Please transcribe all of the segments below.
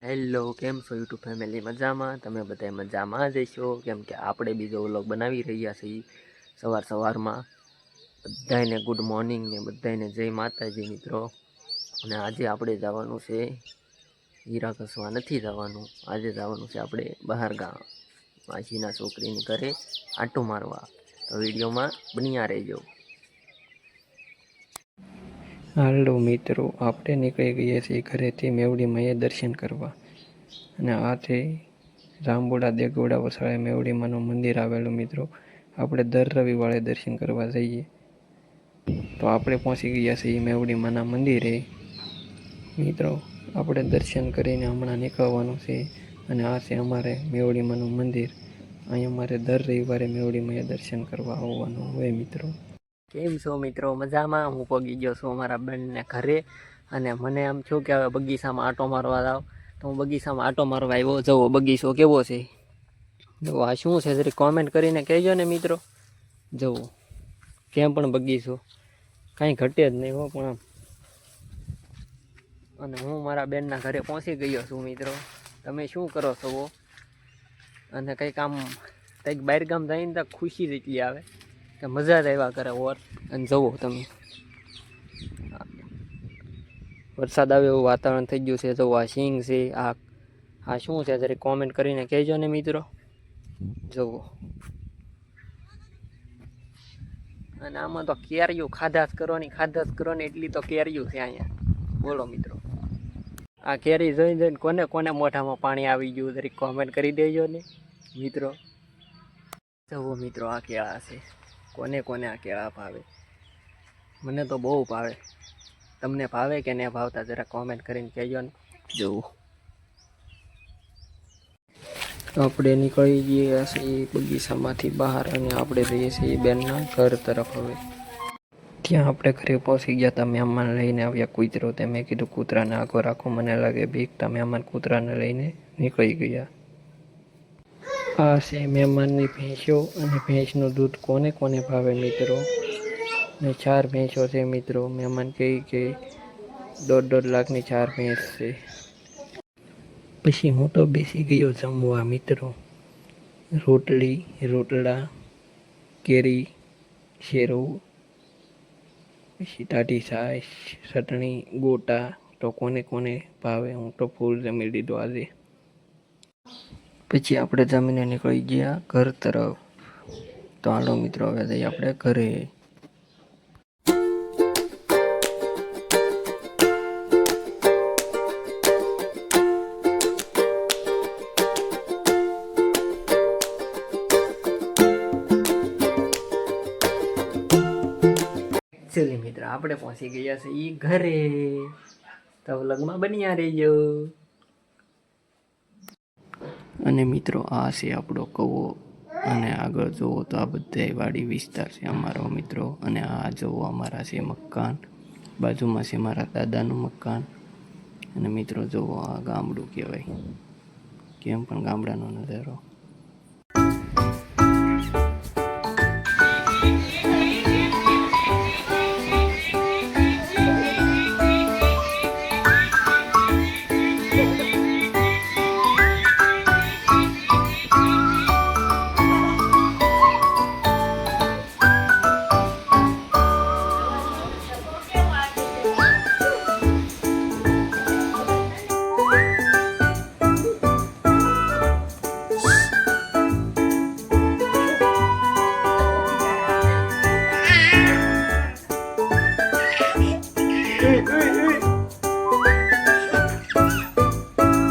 Hello, કેમ છો YouTube family? મજામાં? તમે બધા મજામાં જ હશો, કેમ કે આપણે બીજો વ્લોગ બનાવી રહ્યા છીએ સવારમાં. બધાને ગુડ મોર્નિંગ ને બધાને જય માતાજી મિત્રો. અને આજે આપણે જવાનું છે હીરા ઘસવા નથી જવાનું, આજે જવાનું છે આપણે બહાર ગામ માસીના છોકરીની ઘરે આંટો મારવા. તો વિડીયોમાં બન્યા રહેજો. હાલો મિત્રો, આપણે નીકળી ગયા છીએ ઘરેથી મેવડી માએ દર્શન કરવા. અને આ છે રામબોડા દેગોડા વસાળે મેવડી માનું મંદિર આવેલું મિત્રો. આપણે દર રવિવારે દર્શન કરવા જઈએ. તો આપણે પહોંચી ગયા છીએ મેવડી માના મંદિરે મિત્રો. આપણે દર્શન કરીને હમણાં નીકળવાનું છે. અને આ છે અમારે મેવડી માનું મંદિર. અહીં અમારે દર રવિવારે મેવડી માએ દર્શન કરવા આવવાનું હોય મિત્રો. કેમ છો મિત્રો? મજામાં? હું પગી ગયો છું અમારા બેનને ઘરે. અને મને એમ થયું કે હવે બગીચામાં આંટો મારવા જાવ, તો હું બગીચામાં આંટો મારવા આવ્યો. જવો બગીચો કેવો છે, જવો આ શું છે જરી કોમેન્ટ કરીને કહેજો ને મિત્રો. જવો કેમ પણ બગીચો કાંઈ ઘટે જ નહીં હો પણ આમ. અને હું મારા બેનના ઘરે પહોંચી ગયો છું મિત્રો. તમે શું કરો છો? અને કંઈક આમ કંઈક બહાર ગામ જઈને તો ખુશી જેટલી આવે કે મજા જ આવ્યા કરે ઓર. અને જુઓ તમે, વરસાદ આવે એવું વાતાવરણ થઈ ગયું છે. જુઓ આ સિંગ છે, આ શું છે જરી કોમેન્ટ કરીને કહેજો ને મિત્રો. જુઓ, અને આમાં તો કેરીઓ ખાધા જ કરવાની એટલી તો કેરીઓ છે અહીંયા. બોલો મિત્રો, આ કેરી જોઈને કોને કોને મોઢામાં પાણી આવી ગયું જરી કોમેન્ટ કરી દેજો ને મિત્રો. જુઓ મિત્રો, આ કેળા છે. કોને કોને આ કેળા ભાવે? મને તો બહુ ભાવે. તમને ભાવે કે ન ભાવતા જરા કોમેન્ટ કરીને કહેજો ને. જુઓ, આપણે નીકળી ગયા છીએ બગીચામાંથી બહાર અને આપણે જઈએ છીએ બેનના ઘર તરફ. હવે ત્યાં આપણે ઘરે પહોંચી ગયા હતા. મહેમાન લઈને આવ્યા કૂતરો. તે મેં કીધું કૂતરાને આગો રાખો, મને લાગે બીક. તા મહેમાન કૂતરાને લઈને નીકળી ગયા. આ છે મહેમાનની ભેંસો. અને ભેંસનું દૂધ કોને કોને ભાવે મિત્રો? ને 4 ભેંસો છે મિત્રો. મહેમાન કહે કે 1.5 લાખની 4 ભેંસ છે. પછી હું તો બેસી ગયો જમવા મિત્રો. રોટલા, કેરી, શેરો, પછી ટાઢી છાશ, ચટણી, ગોટા. તો કોને કોને ભાવે? હું તો ફૂલ જમી લીધો આજે. પછી આપણે જમીને નીકળી ગયા ઘર તરફ. તો હાલો મિત્રો, હવે જઈએ આપણે ઘરે. એકચ્યુઅલી મિત્રો આપણે પહોંચી ગયા છે એ ઘરે. તો વ્લોગમાં બન્યા રહેજો. અને મિત્રો, આ છે આપણો કવો. અને આગળ જુઓ તો આ બધા વાડી વિસ્તાર છે અમારો મિત્રો. અને આ જુઓ અમારા છે મકાન, બાજુમાં છે મારા દાદાનું મકાન. અને મિત્રો જુઓ, આ ગામડું કહેવાય. કેમ પણ ગામડાનો નજારો.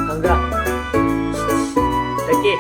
Angga, lagi.